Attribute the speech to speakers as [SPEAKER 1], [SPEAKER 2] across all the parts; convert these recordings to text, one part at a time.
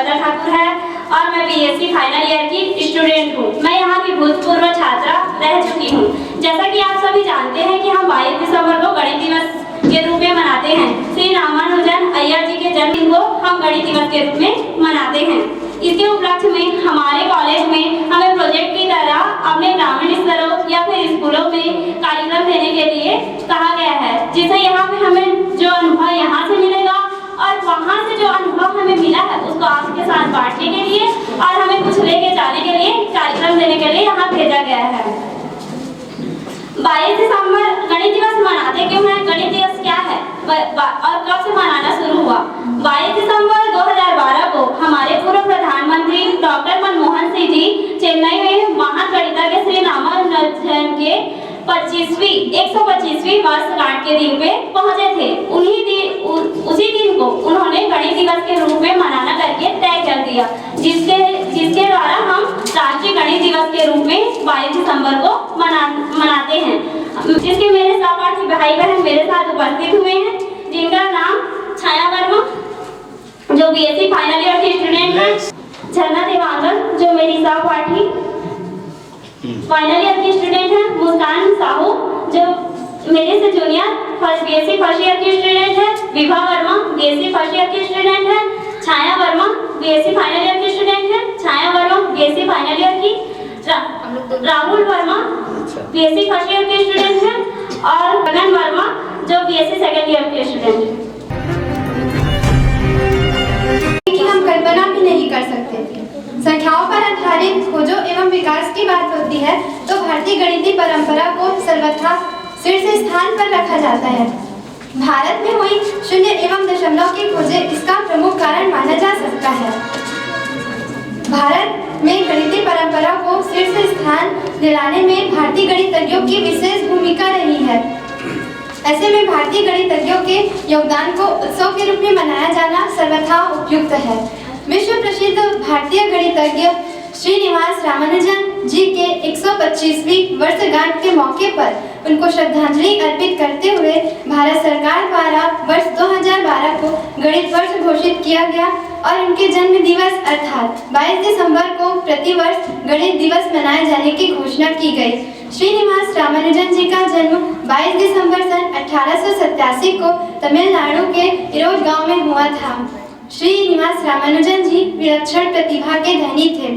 [SPEAKER 1] सुभद्रा ठाकुर है और मैं बीएससी फाइनल ईयर की स्टूडेंट हूँ। मैं यहाँ की भूतपूर्व छात्रा रह चुकी हूँ। जैसा कि आप सभी जानते हैं कि हम 22 दिसंबर को गणित दिवस के रूप में मनाते हैं। श्री रामानुजन अय्यर जी के जन्मदिन को हम गणित दिवस के रूप में मनाते हैं। इसके उपलक्ष्य में हमारे कॉलेज में हमें प्रोजेक्ट की तरह अपने ग्रामीण स्तरों या फिर स्कूलों में कार्यक्रम देने के लिए कहा गया है, जिससे यहाँ पे हमें जो अनुभव यहाँ से मिलेगा और वहाँ से जो अनुभव हमें मिला है उसको आपके साथ बांटने के लिए और हमें कुछ लेके जाने के लिए कार्यक्रम देने के लिए यहाँ भेजा गया है। 22 दिसंबर गणित दिवस मनाते क्यों हैं? गणित दिवस क्या है और कब से मनाना शुरू हुआ? 22 दिसंबर 2012 को हमारे पूर्व प्रधानमंत्री डॉक्टर मनमोहन सिंह जी चेन्नई में महान गणितज्ञ श्री रामानुजन के 125वीं वर्षगांठ के दिन पे पहुंचे थे। उसी दिन को उन्होंने गणित दिवस के रूप में मनाना करके तय कर दिया, जिसके द्वारा हम राष्ट्रीय गणित दिवस के रूप में 22 दिसंबर को मनाते हैं। जिसके मेरे सहपाठी भाई बहन मेरे साथ उपस्थित हुए हैं, जिनका नाम छाया वर्मा जो बीएससी फाइनल ईयर की स्टूडेंट है, झरना देवांगन जो मेरी सहपाठी फाइनल ईयर की स्टूडेंट है, मुस्कान साहू जो मेरे से जूनियर बीएससी फर्स्ट ईयर की स्टूडेंट है, Vibha Verma BSc first year की स्टूडेंट है, छाया वर्मा बीएससी फाइनल ईयर की स्टूडेंट है, छाया वर्मा बीएससी फाइनल ईयर की, Rahul Verma BSc first year के स्टूडेंट है और गगन वर्मा जो बीएससी सेकंड ईयर के स्टूडेंट है।
[SPEAKER 2] कि हम कल्पना भी नहीं कर सकते थे। संख्याओं पर आधारित खोजों एवं विकास की बात होती है तो भारतीय गणितीय परंपरा को सर्वथा शीर्ष स्थान पर रखा जाता है। भारत में हुई शून्य एवं दशमलव की खोजें इसका प्रमुख कारण माना जा सकता है। भारत में गणितीय परंपरा को शीर्ष स्थान दिलाने में भारतीय गणितज्ञों की विशेष भूमिका रही है। ऐसे में भारतीय गणितज्ञों के योगदान को उत्सव के रूप में मनाया जाना सर्वथा उपयुक्त है। विश्व प्रसिद्ध भारतीय गणितज्ञ श्रीनिवास रामानुजन जी के 125वीं वर्षगांठ के मौके पर उनको श्रद्धांजलि अर्पित करते हुए भारत सरकार द्वारा वर्ष 2012 को गणित वर्ष घोषित किया गया और उनके जन्म दिवस अर्थात 22 दिसंबर को प्रतिवर्ष गणित दिवस मनाए जाने की घोषणा की गई। श्रीनिवास रामानुजन जी का जन्म 22 दिसंबर सन 1887 को तमिलनाडु के इरोड गांव में हुआ था। श्रीनिवास रामानुजन जी विलक्षण प्रतिभा के धनी थे।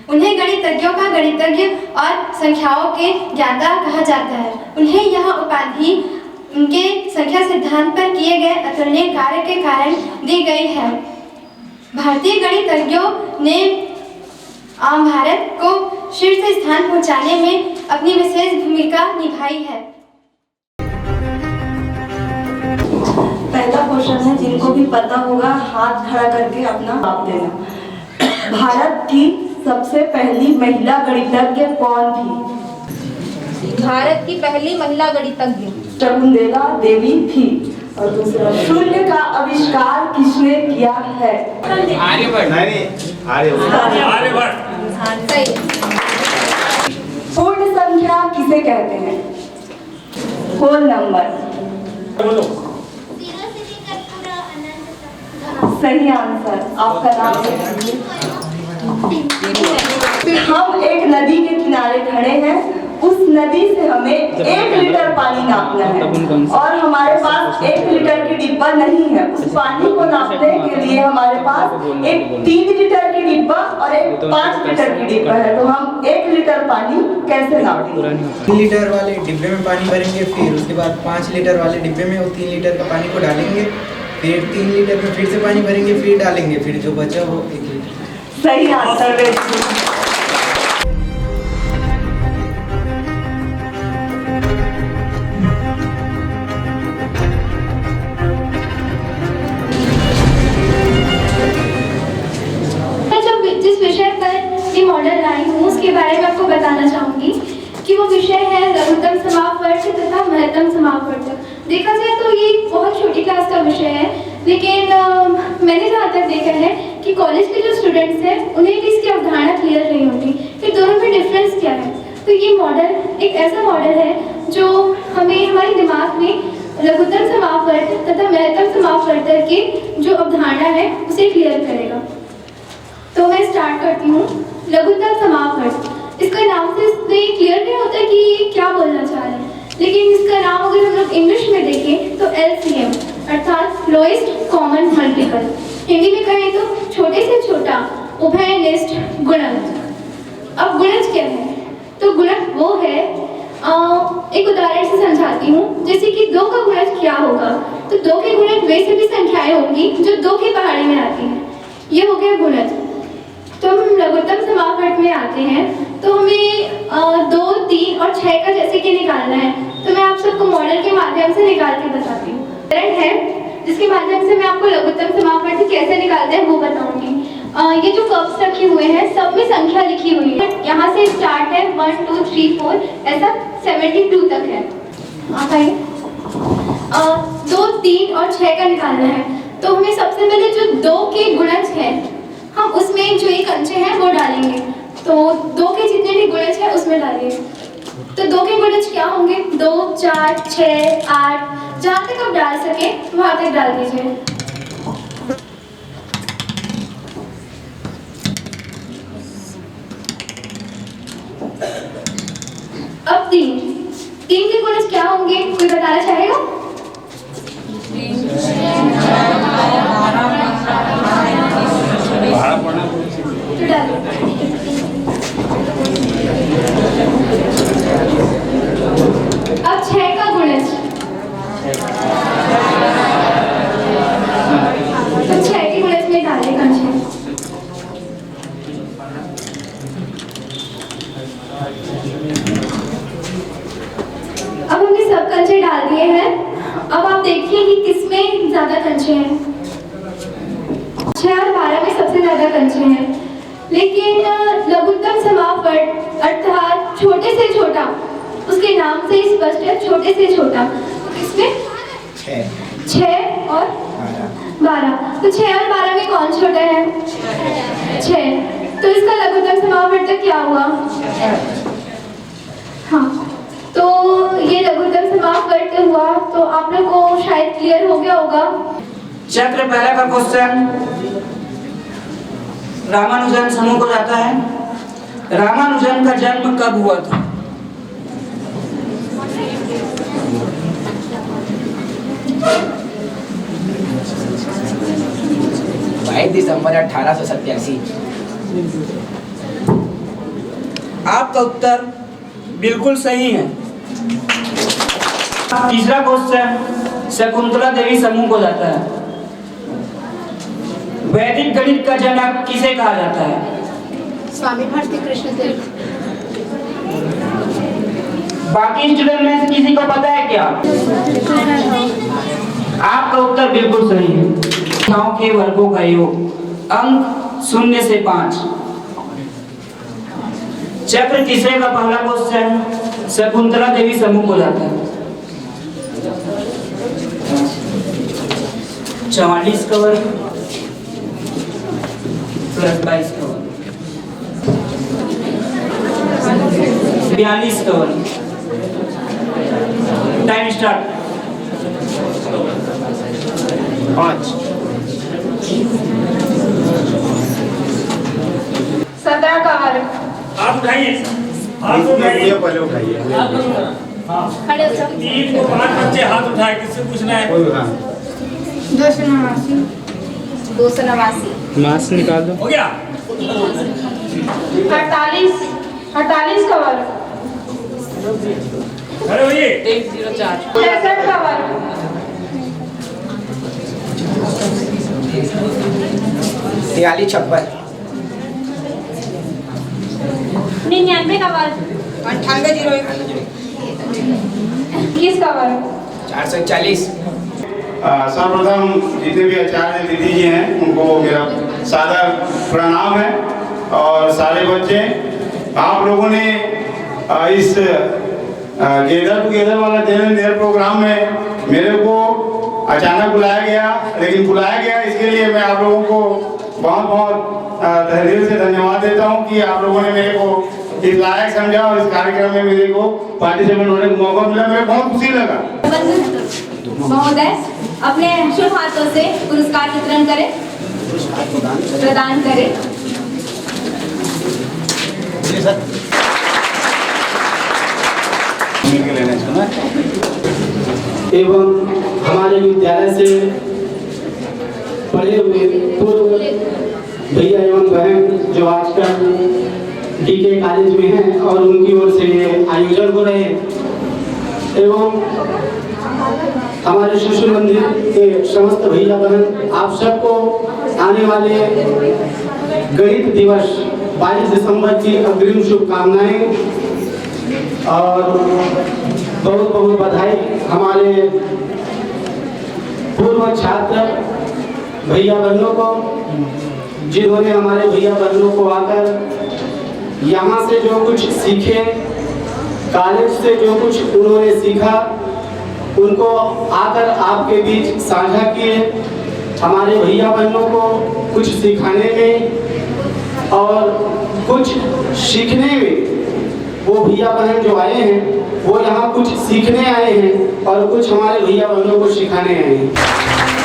[SPEAKER 2] उन्हें गणितज्ञों का गणितज्ञ और संख्याओं के ज्ञाता कहा जाता है। उन्हें यह उपाधि उनके संख्या सिद्धांत पर किए गए अतुलनीय कार्य के कारण दी गई है। भारतीय गणितज्ञों ने भारत को शीर्ष स्थान पहुंचाने में अपनी विशेष भूमिका निभाई है।
[SPEAKER 3] पहला क्वेश्चन है, जिनको भी पता होगा हाथ खड़ा करके अपना जवाब देना। भारत की सबसे पहली महिला गणितज्ञ कौन थी?
[SPEAKER 4] भारत की पहली महिला गणितज्ञ
[SPEAKER 3] शकुंतला देवी थी। और दूसरा, शून्य का आविष्कार किसने किया है?
[SPEAKER 5] आर्यभट्ट।
[SPEAKER 4] सही।
[SPEAKER 3] पूर्ण संख्या किसे कहते हैं? Whole number. सही आंसर। आपका नाम है? हम एक नदी के किनारे खड़े हैं, उस नदी से हमें 1 लीटर पानी नापना है और हमारे पास 1 लीटर की डिब्बा नहीं है। उस पानी को नापने के लिए हमारे पास एक 3 लीटर की डिब्बा और एक 5 लीटर की डिब्बा है। तो हम 1 लीटर पानी कैसे नापेंगे?
[SPEAKER 6] 3 लीटर वाले डिब्बे में पानी भरेंगे, फिर उसके बाद 5 लीटर वाले डिब्बे में वो 3 लीटर का पानी को डालेंगे, फिर 3 लीटर में फिर से पानी भरेंगे, फिर डालेंगे, फिर जो बचा वो 1 लीटर।
[SPEAKER 3] सही आंसर है।
[SPEAKER 2] जिस विषय पर ये मॉडल लाई हूँ उसके बारे में आपको बताना चाहूंगी कि वो विषय है लघुत्तम समापवर्त तथा महत्तम समापवर्त। देखा जाए तो ये बहुत छोटी क्लास का विषय है, लेकिन मैंने जहाँ तक देखा है कि कॉलेज के जो स्टूडेंट्स हैं उन्हें भी इसकी अवधारणा क्लियर नहीं होती कि दोनों में डिफरेंस क्या है। तो ये मॉडल एक ऐसा मॉडल है जो हमें हमारे दिमाग में लघुत्तम समापवर्त तथा महत्तम समापवर्त की जो अवधारणा है उसे क्लियर करेगा। स्टार्ट करती हूँ। लघुत्तम समापन। इसका नाम से इसमें क्लियर नहीं होता कि ये क्या बोलना चाह रहे हैं, लेकिन इसका नाम अगर हम लोग इंग्लिश में देखें तो LCM अर्थात लोएस्ट कॉमन मल्टीपल। हिंदी में कहें तो छोटे से छोटा उभयनिष्ठ गुणज। अब गुणज क्या है? तो गुणज वो है, एक उदाहरण से समझाती हूँ। जैसे कि 2 का गुणज क्या होगा, तो 2 के गुणज वे सभी संख्याएं होंगी जो 2 की पहाड़ी में आती हैं। ये हो गया गुणज। तो हम लघुत्तम समापन में आते हैं, तो हमें 2, 3 और 6 का जैसे कि निकालना है, तो मैं आप सबको मॉडल के माध्यम से निकाल के बताती हूँ। उदाहरण है जिसके माध्यम से मैं आपको लघुत्तम समापन कैसे निकालते हैं वो बताऊंगी। ये जो कर्व्स रखे हुए हैं सब में संख्या लिखी हुई है। यहाँ से स्टार्ट है 1 2 3 4 ऐसा 72 तक है। आप आइए। 2, 3 और 6 का निकालना है, तो हमें सबसे पहले जो 2 के गुणज है हम उसमें जो एक अंश है वो डालेंगे। तो 2 के जितने भी गुणज है उसमें डालिए। तो 2 के गुणज क्या होंगे? 2, 4, 6, 8, जहाँ तक आप डाल सके वहाँ तक डाल दीजिए। अब 3 के गुणज क्या होंगे? कोई बताना चाहेगा? तो डालिए। अब 6 का गुणज, तो 6 के गुणज में डालेगा 6। अब हमने सब कंचे डाल दिए हैं। अब आप देखिए कि किसमें ज्यादा कंचे हैं। 6 और 12 में सबसे ज्यादा कंचे हैं, लेकिन लघुत्तम समापन अर्थात छोटे से छोटा, उसके नाम से ही स्पष्ट है छोटे से छोटा। तो किसमें? 6 और 12। तो 6 और 12 में कौन छोटा है? 6। तो इसका लघुत्तम समापन तक क्या हुआ? हाँ, तो ये लघुत्तम समापन हुआ। तो आप लोग को शायद क्लियर हो गया होगा।
[SPEAKER 7] चक्र पहला का क्वेश्चन रामानुजन समूह को जाता है। रामानुजन का जन्म कब हुआ था?
[SPEAKER 6] दिसंबर 1887।
[SPEAKER 7] आपका उत्तर बिल्कुल सही है। तीसरा क्वेश्चन शकुंतला देवी समूह को जाता है। वैदिक गणित का जनक किसे कहा जाता है?
[SPEAKER 4] स्वामी भारती कृष्ण देव।
[SPEAKER 7] बाकी स्टूडेंट में से किसी को पता है क्या? आपका उत्तर बिल्कुल सही है। संख्याओं के वर्गों का योग, अंक 0 से 5। चक्र तीसरे का पहला क्वेश्चन शकुंतला देवी समूह को जाता है। 44 का वर्ग प्लस 22 का वर्ग 42 का वर्ग। Time start. 5
[SPEAKER 2] 17 का वर्ग।
[SPEAKER 8] आप उठाइए, हाथ उठाइए,
[SPEAKER 5] पहले उठाइए।
[SPEAKER 4] खड़े हो जाओ।
[SPEAKER 8] 3 को 5 बच्चे हाथ उठाए, किससे पूछना है?
[SPEAKER 4] 289। 289।
[SPEAKER 9] मास निकाल दो।
[SPEAKER 8] हो गया।
[SPEAKER 2] 48 का वर्ग।
[SPEAKER 8] खड़े होइए।
[SPEAKER 2] 63 का वर्ग।
[SPEAKER 6] 46-56।
[SPEAKER 1] 99 का वर्ग।
[SPEAKER 4] 98-01।
[SPEAKER 2] 21 का वर्ग।
[SPEAKER 6] 441।
[SPEAKER 5] सर्वप्रथम जितने भी आचार्य दीदी जी हैं उनको मेरा सादर प्रणाम है। और सारे बच्चे आप लोगों ने इस गेदर टुगेदर वाला देर प्रोग्राम में मेरे को अचानक बुलाया गया, लेकिन बुलाया गया इसके लिए मैं आप लोगों को बहुत बहुत दिल से धन्यवाद देता हूं कि आप लोगों ने मेरे को इस लायक समझा और इस कार्यक्रम में मेरे को पार्टिसिपेट होने का मौका मिला। मुझे बहुत खुशी लगा।
[SPEAKER 2] महोदय अपने शुभ हाथों से पुरस्कार वितरण करें, प्रदान करें।
[SPEAKER 9] Thank you sir.
[SPEAKER 10] एवं हमारे विद्यालय से पढ़े हुए पूर्व भैया एवं बहन जो आजकल डीके कॉलेज में हैं और उनकी ओर से ये आयोजन हो रहे हैं एवं हमारे शिशु मंदिर के समस्त भैया बहन आप सबको आने वाले गणित दिवस 22 दिसंबर की अग्रिम शुभकामनाएं और बहुत बहुत बधाई हमारे पूर्व छात्र भैया बहनों को जिन्होंने हमारे भैया बहनों को आकर यहाँ से जो कुछ सीखे, कॉलेज से जो कुछ उन्होंने सीखा उनको आकर आपके बीच साझा किए। हमारे भैया बहनों को कुछ सिखाने में और कुछ सीखने में वो भैया बहन जो आए हैं वो यहाँ कुछ सीखने आए हैं और कुछ हमारे भैया बहनों को सिखाने आए हैं।